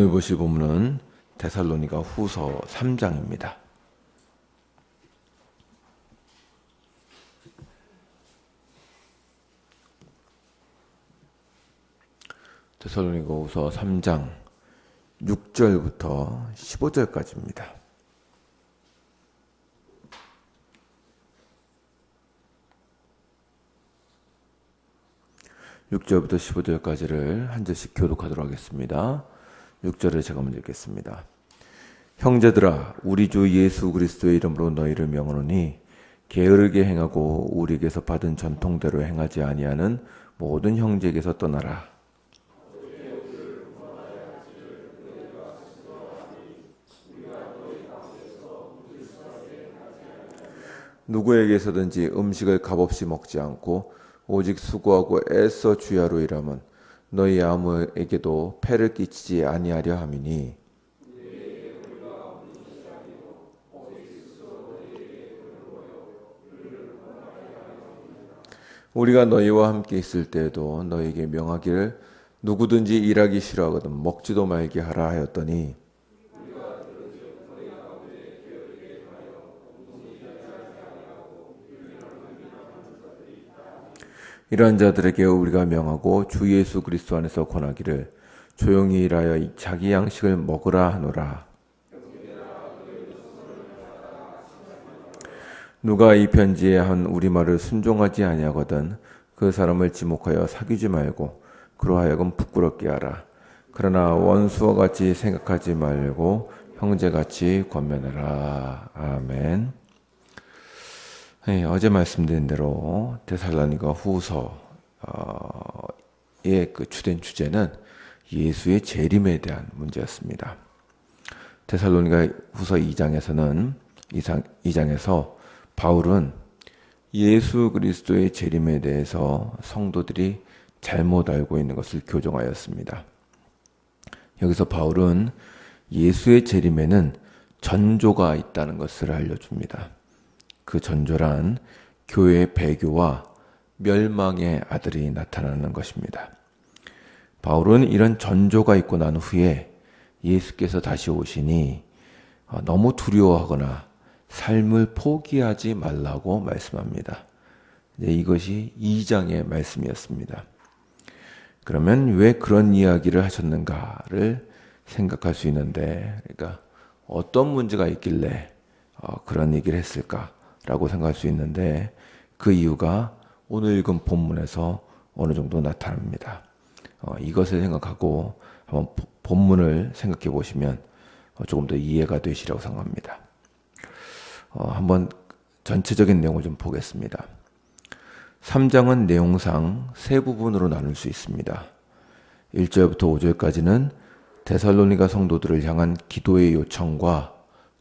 오늘 보실 본문은 데살로니가 후서 3장입니다. 데살로니가 후서 3장 6절부터 15절까지입니다. (6절부터) (15절까지를) 한 절씩 교독하도록 하겠습니다. 6절을 제가 먼저 읽겠습니다. 형제들아, 우리 주 예수 그리스도의 이름으로 너희를 명하노니 게으르게 행하고 우리에게서 받은 전통대로 행하지 아니하는 모든 형제에게서 떠나라. 누구에게서든지 음식을 값없이 먹지 않고 오직 수고하고 애써 주야로 일하면 너희 아무에게도 폐를 끼치지 아니하려 함이니 우리가 너희와 함께 있을 때에도 너희에게 명하기를 누구든지 일하기 싫어하거든 먹지도 말게 하라 하였더니 이러한 자들에게 우리가 명하고 주 예수 그리스도 안에서 권하기를 조용히 일하여 자기 양식을 먹으라 하노라. 누가 이 편지에 한 우리 말을 순종하지 아니하거든 그 사람을 지목하여 사귀지 말고 그로 하여금 부끄럽게 하라. 그러나 원수와 같이 생각하지 말고 형제같이 권면하라. 아멘. 네, 어제 말씀드린 대로 데살로니가 후서의 그 주된 주제는 예수의 재림에 대한 문제였습니다. 데살로니가 후서 2장에서는 2장에서 바울은 예수 그리스도의 재림에 대해서 성도들이 잘못 알고 있는 것을 교정하였습니다. 여기서 바울은 예수의 재림에는 전조가 있다는 것을 알려줍니다. 그 전조란 교회의 배교와 멸망의 아들이 나타나는 것입니다. 바울은 이런 전조가 있고 난 후에 예수께서 다시 오시니 너무 두려워하거나 삶을 포기하지 말라고 말씀합니다. 이것이 2장의 말씀이었습니다. 그러면 왜 그런 이야기를 하셨는가를 생각할 수 있는데, 그러니까 어떤 문제가 있길래 그런 얘기를 했을까라고 생각할 수 있는데 그 이유가 오늘 읽은 본문에서 어느 정도 나타납니다. 이것을 생각하고 한번 본문을 생각해 보시면 조금 더 이해가 되시라고 생각합니다. 한번 전체적인 내용을 좀 보겠습니다. 3장은 내용상 세 부분으로 나눌 수 있습니다. 1절부터 5절까지는 데살로니가 성도들을 향한 기도의 요청과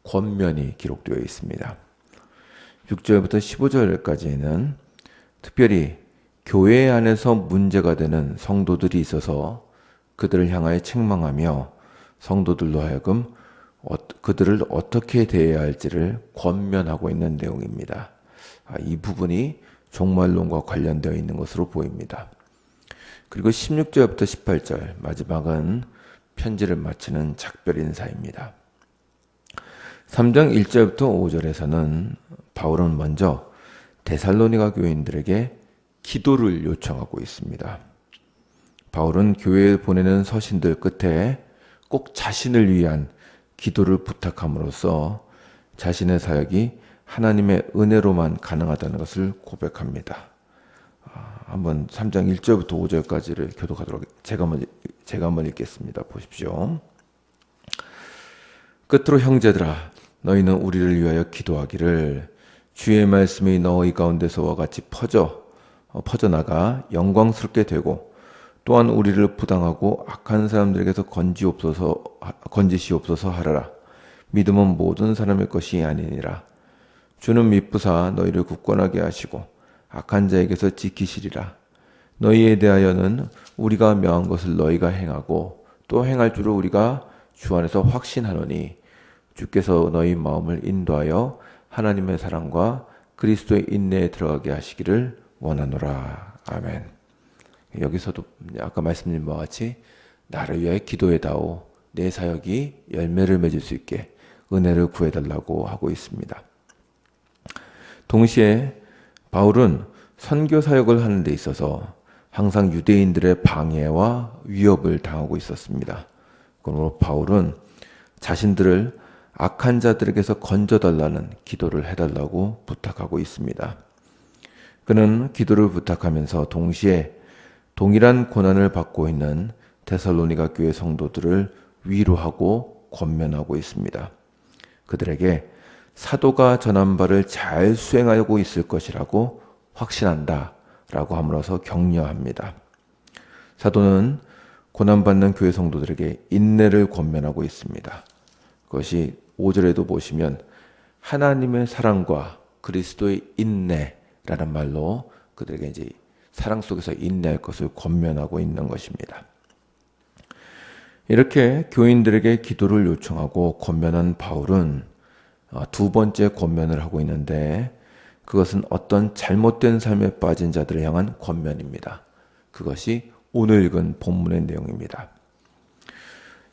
권면이 기록되어 있습니다. 6절부터 15절까지는 특별히 교회 안에서 문제가 되는 성도들이 있어서 그들을 향하여 책망하며 성도들로 하여금 그들을 어떻게 대해야 할지를 권면하고 있는 내용입니다. 이 부분이 종말론과 관련되어 있는 것으로 보입니다. 그리고 16절부터 18절 마지막은 편지를 마치는 작별 인사입니다. 3장 1절부터 5절에서는 바울은 먼저 데살로니가 교인들에게 기도를 요청하고 있습니다. 바울은 교회에 보내는 서신들 끝에 꼭 자신을 위한 기도를 부탁함으로써 자신의 사역이 하나님의 은혜로만 가능하다는 것을 고백합니다. 한번 3장 1절부터 5절까지를 교독하도록 제가 한번 읽겠습니다. 보십시오. 끝으로 형제들아, 너희는 우리를 위하여 기도하기를 주의 말씀이 너희 가운데서와 같이 퍼져나가 영광스럽게 되고 또한 우리를 부당하고 악한 사람들에게서 건지시옵소서 하라라. 믿음은 모든 사람의 것이 아니니라. 주는 미쁘사 너희를 굳건하게 하시고 악한 자에게서 지키시리라. 너희에 대하여는 우리가 명한 것을 너희가 행하고 또 행할 줄을 우리가 주 안에서 확신하노니 주께서 너희 마음을 인도하여 하나님의 사랑과 그리스도의 인내에 들어가게 하시기를 원하노라. 아멘. 여기서도 아까 말씀드린 바와 같이 나를 위하여 기도해다오, 내 사역이 열매를 맺을 수 있게 은혜를 구해달라고 하고 있습니다. 동시에 바울은 선교 사역을 하는 데 있어서 항상 유대인들의 방해와 위협을 당하고 있었습니다. 그러므로 바울은 자신들을 악한 자들에게서 건져달라는 기도를 해달라고 부탁하고 있습니다. 그는 기도를 부탁하면서 동시에 동일한 고난을 받고 있는 데살로니가 교회 성도들을 위로하고 권면하고 있습니다. 그들에게 사도가 전한 바를 잘 수행하고 있을 것이라고 확신한다 라고 함으로써 격려합니다. 사도는 고난받는 교회 성도들에게 인내를 권면하고 있습니다. 그것이 5절에도 보시면 하나님의 사랑과 그리스도의 인내라는 말로 그들에게 이제 사랑 속에서 인내할 것을 권면하고 있는 것입니다. 이렇게 교인들에게 기도를 요청하고 권면한 바울은 두 번째 권면을 하고 있는데 그것은 어떤 잘못된 삶에 빠진 자들을 향한 권면입니다. 그것이 오늘 읽은 본문의 내용입니다.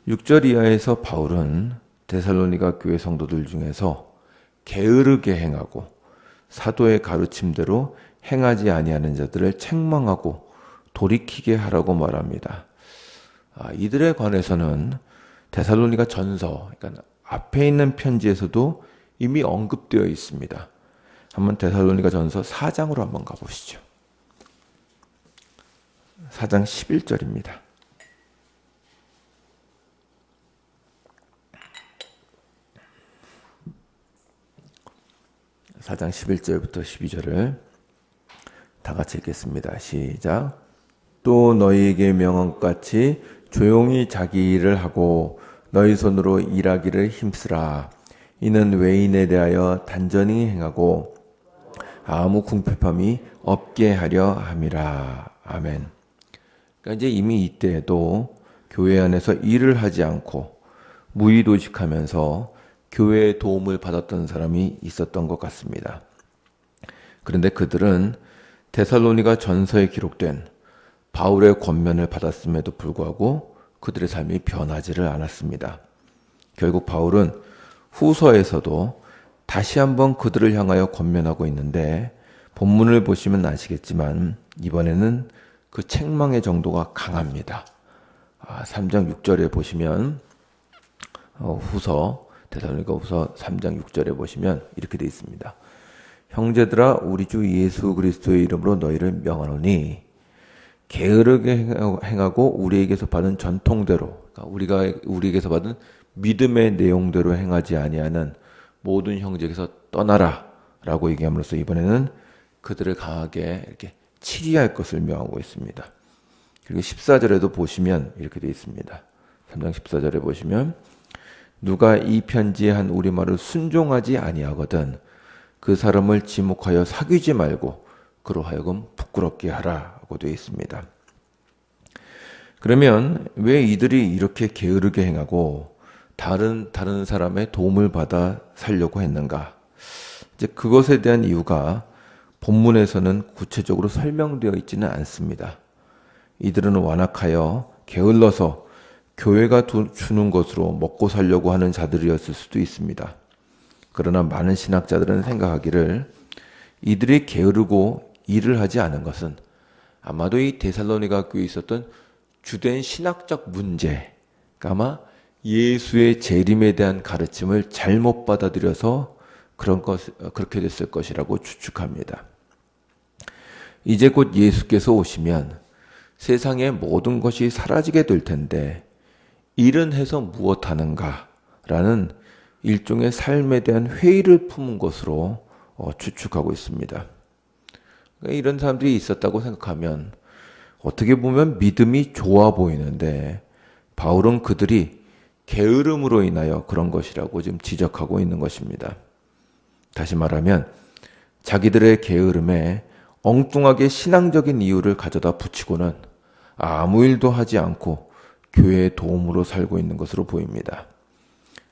6절 이하에서 바울은 데살로니가 교회 성도들 중에서 게으르게 행하고 사도의 가르침대로 행하지 아니하는 자들을 책망하고 돌이키게 하라고 말합니다. 이들에 관해서는 데살로니가 전서, 그러니까 앞에 있는 편지에서도 이미 언급되어 있습니다. 한번 데살로니가 전서 4장으로 한번 가보시죠. 4장 11절입니다. 4장 11절부터 12절을 다 같이 읽겠습니다. 시작. 또 너희에게 명함같이 조용히 자기 일을 하고 너희 손으로 일하기를 힘쓰라. 이는 외인에 대하여 단전히 행하고 아무 궁핍함이 없게 하려 함이라. 아멘. 그러니까 이제 이미 이때에도 교회 안에서 일을 하지 않고 무의도식하면서 교회의 도움을 받았던 사람이 있었던 것 같습니다. 그런데 그들은 데살로니가 전서에 기록된 바울의 권면을 받았음에도 불구하고 그들의 삶이 변하지를 않았습니다. 결국 바울은 후서에서도 다시 한번 그들을 향하여 권면하고 있는데 본문을 보시면 아시겠지만 이번에는 그 책망의 정도가 강합니다. 3장 6절에 보시면 데살로니가 후서 3장 6절에 보시면 이렇게 되어 있습니다. 형제들아 우리 주 예수 그리스도의 이름으로 너희를 명하노니 게으르게 행하고 우리에게서 받은 전통대로, 그러니까 우리에게서 받은 믿음의 내용대로 행하지 아니하는 모든 형제에게서 떠나라 라고 얘기함으로써 이번에는 그들을 강하게 이렇게 치리할 것을 명하고 있습니다. 그리고 14절에도 보시면 이렇게 되어 있습니다. 3장 14절에 보시면 누가 이 편지에 한 우리말을 순종하지 아니하거든 그 사람을 지목하여 사귀지 말고 그로 하여금 부끄럽게 하라고 되어 있습니다. 그러면 왜 이들이 이렇게 게으르게 행하고 다른 사람의 도움을 받아 살려고 했는가? 이제 그것에 대한 이유가 본문에서는 구체적으로 설명되어 있지는 않습니다. 이들은 완악하여 게을러서 교회가 주는 것으로 먹고 살려고 하는 자들이었을 수도 있습니다. 그러나 많은 신학자들은 생각하기를 이들이 게으르고 일을 하지 않은 것은 아마도 이 데살로니가 교회에 있었던 주된 신학적 문제, 그러니까 아마 예수의 재림에 대한 가르침을 잘못 받아들여서 그렇게 됐을 것이라고 추측합니다. 이제 곧 예수께서 오시면 세상의 모든 것이 사라지게 될 텐데 일은 해서 무엇하는가? 라는 일종의 삶에 대한 회의를 품은 것으로 추측하고 있습니다. 그러니까 이런 사람들이 있었다고 생각하면 어떻게 보면 믿음이 좋아 보이는데 바울은 그들이 게으름으로 인하여 그런 것이라고 지금 지적하고 있는 것입니다. 다시 말하면 자기들의 게으름에 엉뚱하게 신앙적인 이유를 가져다 붙이고는 아무 일도 하지 않고 교회의 도움으로 살고 있는 것으로 보입니다.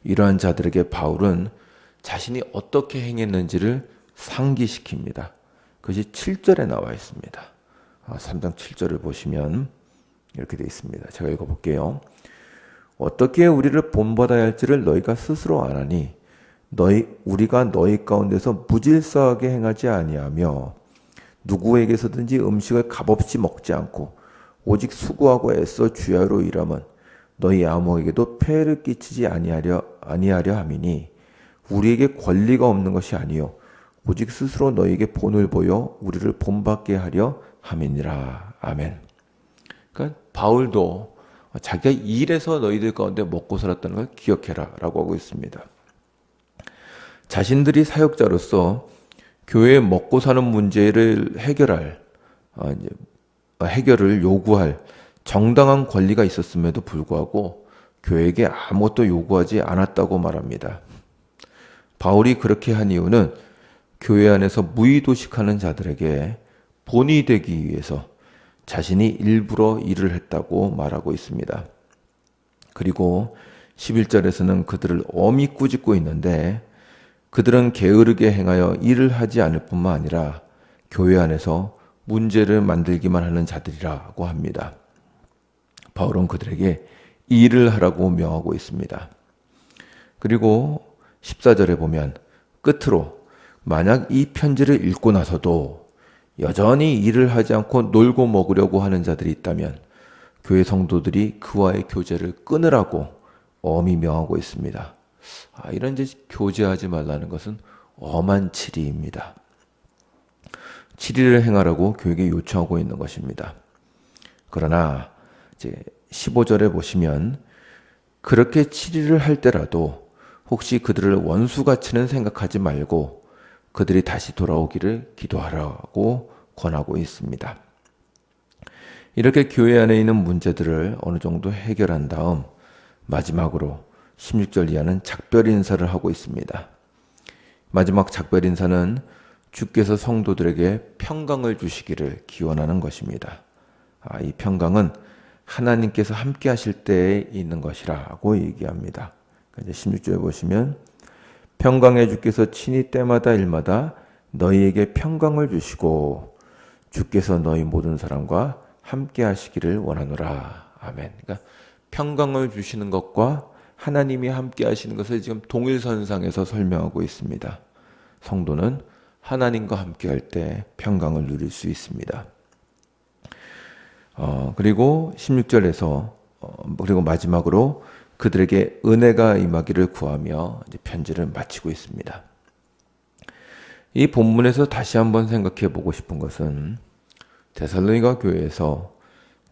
이러한 자들에게 바울은 자신이 어떻게 행했는지를 상기시킵니다. 그것이 7절에 나와 있습니다. 3장 7절을 보시면 이렇게 되어 있습니다. 제가 읽어볼게요. 어떻게 우리를 본받아야 할지를 너희가 스스로 아나니 우리가 너희 가운데서 무질서하게 행하지 아니하며 누구에게서든지 음식을 값없이 먹지 않고 오직 수고하고 애써 주야로 일함은 너희 아무에게도 폐해를 끼치지 아니하려 함이니 우리에게 권리가 없는 것이 아니요 오직 스스로 너희에게 본을 보여 우리를 본받게 하려 함이니라. 아멘. 그러니까 바울도 자기가 일해서 너희들 가운데 먹고 살았다는 걸 기억해라 라고 하고 있습니다. 자신들이 사역자로서 교회에 먹고 사는 문제를 해결을 요구할 정당한 권리가 있었음에도 불구하고 교회에게 아무것도 요구하지 않았다고 말합니다. 바울이 그렇게 한 이유는 교회 안에서 무의도식하는 자들에게 본이 되기 위해서 자신이 일부러 일을 했다고 말하고 있습니다. 그리고 11절에서는 그들을 엄히 꾸짖고 있는데 그들은 게으르게 행하여 일을 하지 않을 뿐만 아니라 교회 안에서 문제를 만들기만 하는 자들이라고 합니다. 바울은 그들에게 일을 하라고 명하고 있습니다. 그리고 14절에 보면 끝으로 만약 이 편지를 읽고 나서도 여전히 일을 하지 않고 놀고 먹으려고 하는 자들이 있다면 교회 성도들이 그와의 교제를 끊으라고 엄히 명하고 있습니다. 이런 교제하지 말라는 것은 엄한 치리입니다. 치리를 행하라고 교회에게 요청하고 있는 것입니다. 그러나 이제 15절에 보시면 그렇게 치리를 할 때라도 혹시 그들을 원수같이는 생각하지 말고 그들이 다시 돌아오기를 기도하라고 권하고 있습니다. 이렇게 교회 안에 있는 문제들을 어느 정도 해결한 다음 마지막으로 16절 이하는 작별 인사를 하고 있습니다. 마지막 작별 인사는 주께서 성도들에게 평강을 주시기를 기원하는 것입니다. 이 평강은 하나님께서 함께 하실 때에 있는 것이라고 얘기합니다. 이제 16절에 보시면 평강의 주께서 친히 때마다 일마다 너희에게 평강을 주시고 주께서 너희 모든 사람과 함께 하시기를 원하노라. 아멘. 그러니까 평강을 주시는 것과 하나님이 함께 하시는 것을 지금 동일선상에서 설명하고 있습니다. 성도는 하나님과 함께 할 때 평강을 누릴 수 있습니다. 그리고 16절에서 그리고 마지막으로 그들에게 은혜가 임하기를 구하며 이제 편지를 마치고 있습니다. 이 본문에서 다시 한번 생각해 보고 싶은 것은 데살로니가 교회에서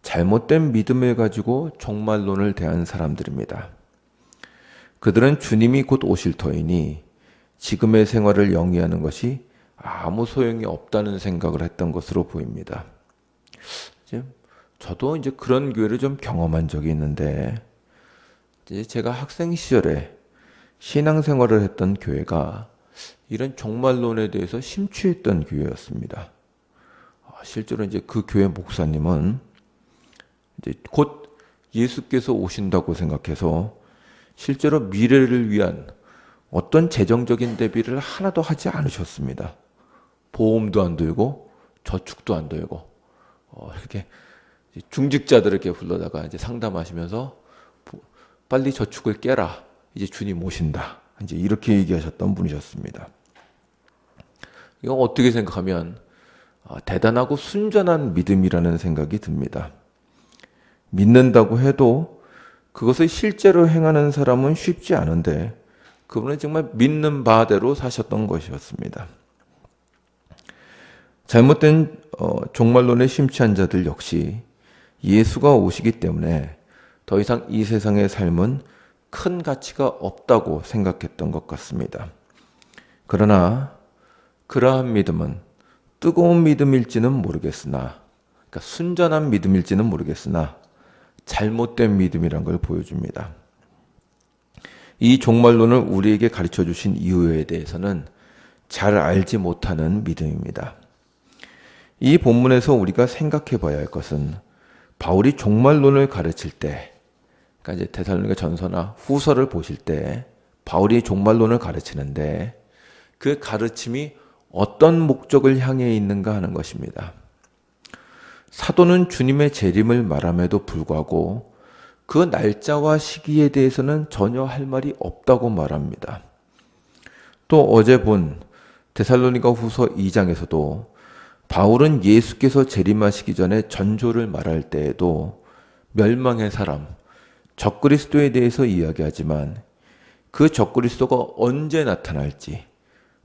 잘못된 믿음을 가지고 종말론을 대한 사람들입니다. 그들은 주님이 곧 오실 터이니 지금의 생활을 영위하는 것이 아무 소용이 없다는 생각을 했던 것으로 보입니다. 저도 이제 그런 교회를 좀 경험한 적이 있는데, 이제 제가 학생 시절에 신앙생활을 했던 교회가 이런 종말론에 대해서 심취했던 교회였습니다. 실제로 이제 그 교회 목사님은 이제 곧 예수께서 오신다고 생각해서 실제로 미래를 위한 어떤 재정적인 대비를 하나도 하지 않으셨습니다. 보험도 안 들고 저축도 안 들고 이렇게 중직자들에게 불러다가 이제 상담하시면서 빨리 저축을 깨라. 이제 주님 오신다. 이제 이렇게 얘기하셨던 분이셨습니다. 이거 어떻게 생각하면 대단하고 순전한 믿음이라는 생각이 듭니다. 믿는다고 해도 그것을 실제로 행하는 사람은 쉽지 않은데 그분은 정말 믿는 바대로 사셨던 것이었습니다. 잘못된 종말론에 심취한 자들 역시 예수가 오시기 때문에 더 이상 이 세상의 삶은 큰 가치가 없다고 생각했던 것 같습니다. 그러나 그러한 믿음은 뜨거운 믿음일지는 모르겠으나, 그러니까 순전한 믿음일지는 모르겠으나 잘못된 믿음이란 걸 보여줍니다. 이 종말론을 우리에게 가르쳐 주신 이유에 대해서는 잘 알지 못하는 믿음입니다. 이 본문에서 우리가 생각해 봐야 할 것은 바울이 종말론을 가르칠 때, 그러니까 이제 데살로니가 전서나 후서를 보실 때 바울이 종말론을 가르치는데 그 가르침이 어떤 목적을 향해 있는가 하는 것입니다. 사도는 주님의 재림을 말함에도 불구하고 그 날짜와 시기에 대해서는 전혀 할 말이 없다고 말합니다. 또 어제 본 데살로니가 후서 2장에서도 바울은 예수께서 재림하시기 전에 전조를 말할 때에도 멸망의 사람, 적그리스도에 대해서 이야기하지만 그 적그리스도가 언제 나타날지,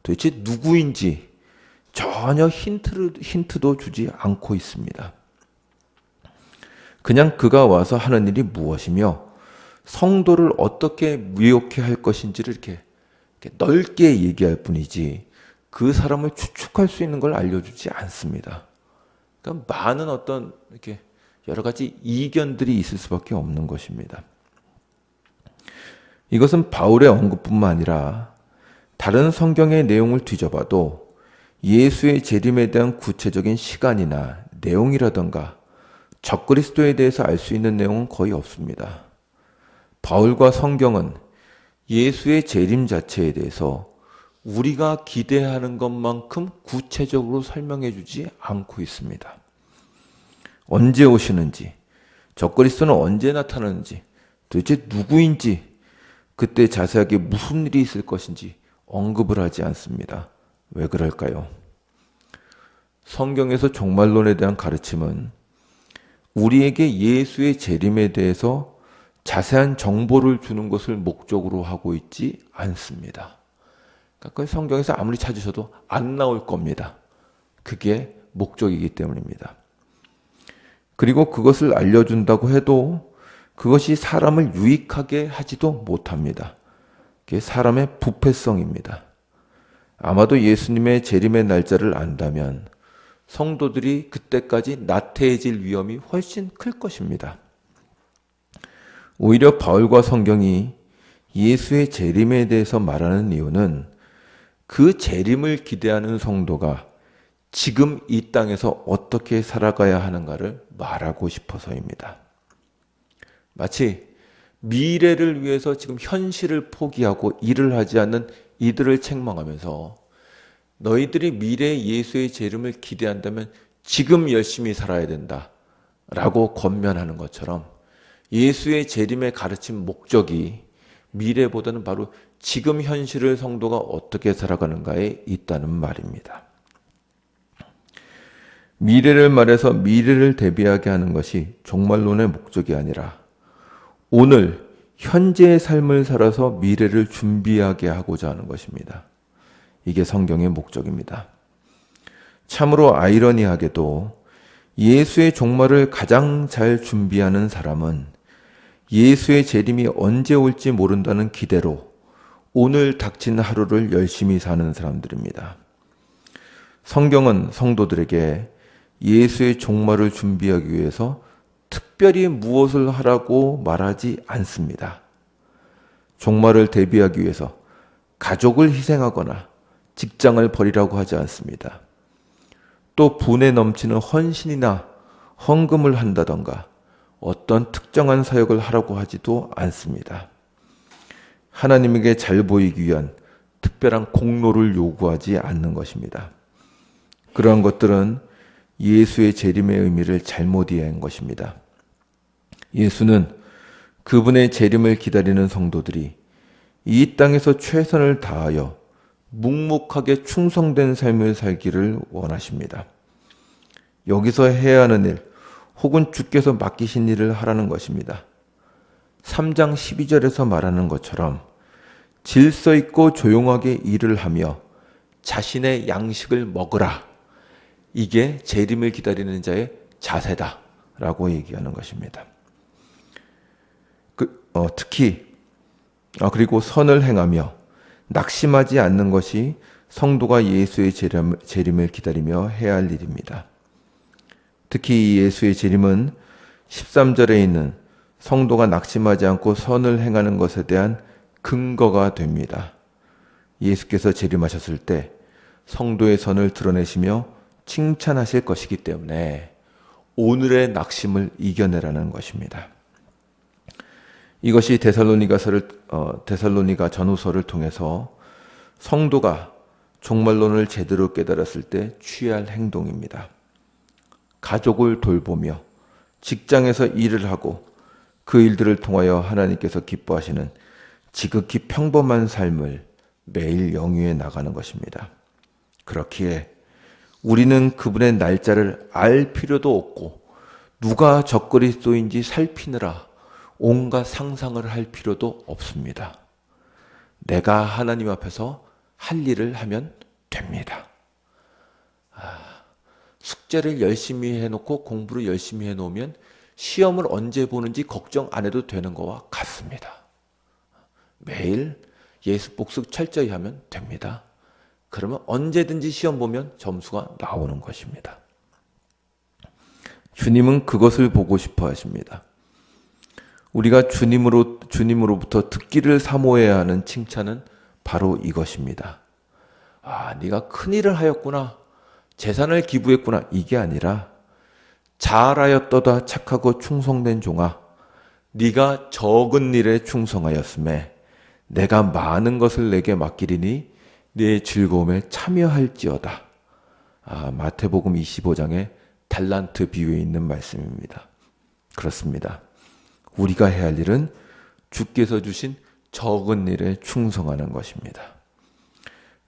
도대체 누구인지 전혀 힌트도 주지 않고 있습니다. 그냥 그가 와서 하는 일이 무엇이며 성도를 어떻게 미혹해 할 것인지를 이렇게 넓게 얘기할 뿐이지 그 사람을 추측할 수 있는 걸 알려주지 않습니다. 그러니까 많은 어떤 이렇게 여러 가지 이견들이 있을 수밖에 없는 것입니다. 이것은 바울의 언급뿐만 아니라 다른 성경의 내용을 뒤져봐도 예수의 재림에 대한 구체적인 시간이나 내용이라던가 적그리스도에 대해서 알 수 있는 내용은 거의 없습니다. 바울과 성경은 예수의 재림 자체에 대해서 우리가 기대하는 것만큼 구체적으로 설명해 주지 않고 있습니다. 언제 오시는지, 적그리스도는 언제 나타나는지, 도대체 누구인지, 그때 자세하게 무슨 일이 있을 것인지 언급을 하지 않습니다. 왜 그럴까요? 성경에서 종말론에 대한 가르침은 우리에게 예수의 재림에 대해서 자세한 정보를 주는 것을 목적으로 하고 있지 않습니다. 그러니까 성경에서 아무리 찾으셔도 안 나올 겁니다. 그게 목적이기 때문입니다. 그리고 그것을 알려준다고 해도 그것이 사람을 유익하게 하지도 못합니다. 그게 사람의 부패성입니다. 아마도 예수님의 재림의 날짜를 안다면 성도들이 그때까지 나태해질 위험이 훨씬 클 것입니다. 오히려 바울과 성경이 예수의 재림에 대해서 말하는 이유는 그 재림을 기대하는 성도가 지금 이 땅에서 어떻게 살아가야 하는가를 말하고 싶어서입니다. 마치 미래를 위해서 지금 현실을 포기하고 일을 하지 않는 이들을 책망하면서 너희들이 미래의 예수의 재림을 기대한다면 지금 열심히 살아야 된다 라고 권면하는 것처럼 예수의 재림의 가르침 목적이 미래보다는 바로 지금 현실을 성도가 어떻게 살아가는가에 있다는 말입니다. 미래를 말해서 미래를 대비하게 하는 것이 종말론의 목적이 아니라 오늘 현재의 삶을 살아서 미래를 준비하게 하고자 하는 것입니다. 이게 성경의 목적입니다. 참으로 아이러니하게도 예수의 종말을 가장 잘 준비하는 사람은 예수의 재림이 언제 올지 모른다는 기대로 오늘 닥친 하루를 열심히 사는 사람들입니다. 성경은 성도들에게 예수의 종말을 준비하기 위해서 특별히 무엇을 하라고 말하지 않습니다. 종말을 대비하기 위해서 가족을 희생하거나 직장을 버리라고 하지 않습니다. 또 분에 넘치는 헌신이나 헌금을 한다던가 어떤 특정한 사역을 하라고 하지도 않습니다. 하나님에게 잘 보이기 위한 특별한 공로를 요구하지 않는 것입니다. 그러한 것들은 예수의 재림의 의미를 잘못 이해한 것입니다. 예수는 그분의 재림을 기다리는 성도들이 이 땅에서 최선을 다하여 묵묵하게 충성된 삶을 살기를 원하십니다. 여기서 해야 하는 일, 혹은 주께서 맡기신 일을 하라는 것입니다. 3장 12절에서 말하는 것처럼 질서 있고 조용하게 일을 하며 자신의 양식을 먹으라. 이게 재림을 기다리는 자의 자세다 라고 얘기하는 것입니다. 특히 그리고 선을 행하며 낙심하지 않는 것이 성도가 예수의 재림을 기다리며 해야 할 일입니다. 특히 예수의 재림은 13절에 있는 성도가 낙심하지 않고 선을 행하는 것에 대한 근거가 됩니다. 예수께서 재림하셨을 때 성도의 선을 드러내시며 칭찬하실 것이기 때문에 오늘의 낙심을 이겨내라는 것입니다. 이것이 데살로니가 전후서를 통해서 성도가 종말론을 제대로 깨달았을 때 취할 행동입니다. 가족을 돌보며 직장에서 일을 하고 그 일들을 통하여 하나님께서 기뻐하시는 지극히 평범한 삶을 매일 영위해 나가는 것입니다. 그렇기에 우리는 그분의 날짜를 알 필요도 없고 누가 적그리스도인지 살피느라 온갖 상상을 할 필요도 없습니다. 내가 하나님 앞에서 할 일을 하면 됩니다. 숙제를 열심히 해놓고 공부를 열심히 해놓으면 시험을 언제 보는지 걱정 안 해도 되는 거와 같습니다. 매일 예수 복습 철저히 하면 됩니다. 그러면 언제든지 시험 보면 점수가 나오는 것입니다. 주님은 그것을 보고 싶어 하십니다. 우리가 주님으로부터 듣기를 사모해야 하는 칭찬은 바로 이것입니다. 네가 큰일을 하였구나. 재산을 기부했구나. 이게 아니라 잘하였도다 착하고 충성된 종아, 네가 적은 일에 충성하였음에 내가 많은 것을 내게 맡기리니 네 즐거움에 참여할지어다. 마태복음 25장의 달란트 비유에 있는 말씀입니다. 그렇습니다. 우리가 해야 할 일은 주께서 주신 적은 일에 충성하는 것입니다.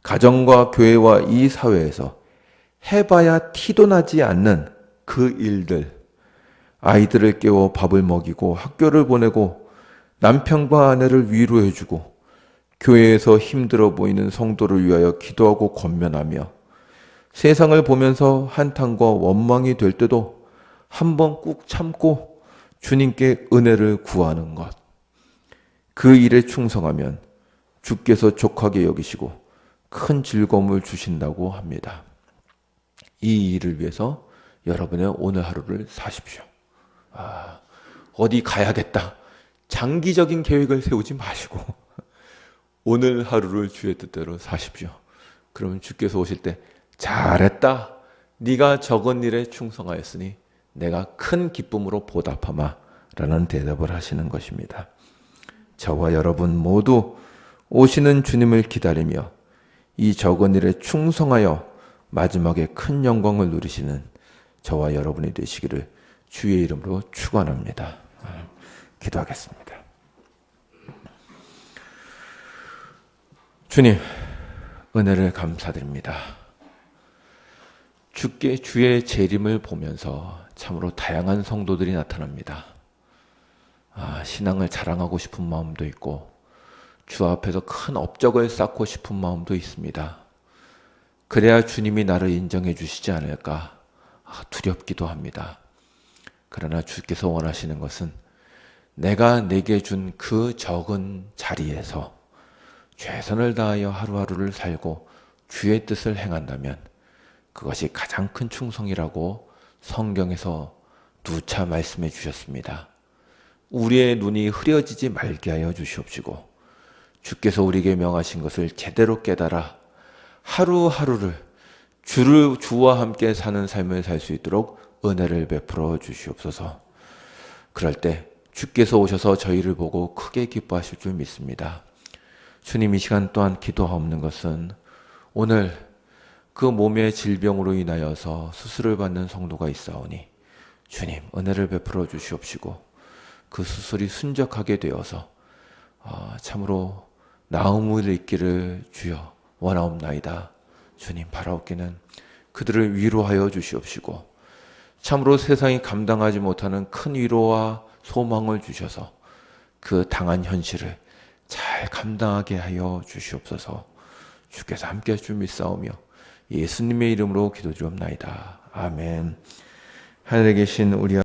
가정과 교회와 이 사회에서 해봐야 티도 나지 않는 그 일들, 아이들을 깨워 밥을 먹이고 학교를 보내고 남편과 아내를 위로해주고 교회에서 힘들어 보이는 성도를 위하여 기도하고 권면하며 세상을 보면서 한탄과 원망이 될 때도 한번 꾹 참고 주님께 은혜를 구하는 것, 그 일에 충성하면 주께서 족하게 여기시고 큰 즐거움을 주신다고 합니다. 이 일을 위해서 여러분의 오늘 하루를 사십시오. 어디 가야겠다. 장기적인 계획을 세우지 마시고 오늘 하루를 주의 뜻대로 사십시오. 그러면 주께서 오실 때 잘했다. 네가 적은 일에 충성하였으니 내가 큰 기쁨으로 보답하마 라는 대답을 하시는 것입니다. 저와 여러분 모두 오시는 주님을 기다리며 이 적은 일에 충성하여 마지막에 큰 영광을 누리시는 저와 여러분이 되시기를 주의 이름으로 축원합니다. 기도하겠습니다. 주님, 은혜를 감사드립니다. 주께 주의 재림을 보면서 참으로 다양한 성도들이 나타납니다. 신앙을 자랑하고 싶은 마음도 있고 주 앞에서 큰 업적을 쌓고 싶은 마음도 있습니다. 그래야 주님이 나를 인정해 주시지 않을까 두렵기도 합니다. 그러나 주께서 원하시는 것은 내가 내게 준 그 적은 자리에서 최선을 다하여 하루하루를 살고 주의 뜻을 행한다면 그것이 가장 큰 충성이라고 성경에서 누차 말씀해 주셨습니다. 우리의 눈이 흐려지지 말게 하여 주시옵시고 주께서 우리에게 명하신 것을 제대로 깨달아 하루하루를 주와 함께 사는 삶을 살 수 있도록 은혜를 베풀어 주시옵소서. 그럴 때 주께서 오셔서 저희를 보고 크게 기뻐하실 줄 믿습니다. 주님, 이 시간 또한 기도하옵는 것은 오늘 그 몸의 질병으로 인하여서 수술을 받는 성도가 있사오니 주님 은혜를 베풀어 주시옵시고 그 수술이 순적하게 되어서 참으로 나음을 있기를 주여 원하옵나이다. 주님, 바라옵기는 그들을 위로하여 주시옵시고 참으로 세상이 감당하지 못하는 큰 위로와 소망을 주셔서 그 당한 현실을 잘 감당하게 하여 주시옵소서. 주께서 함께 하실 줄 믿사오며 예수님의 이름으로 기도드리옵나이다. 아멘. 하늘에 계신 우리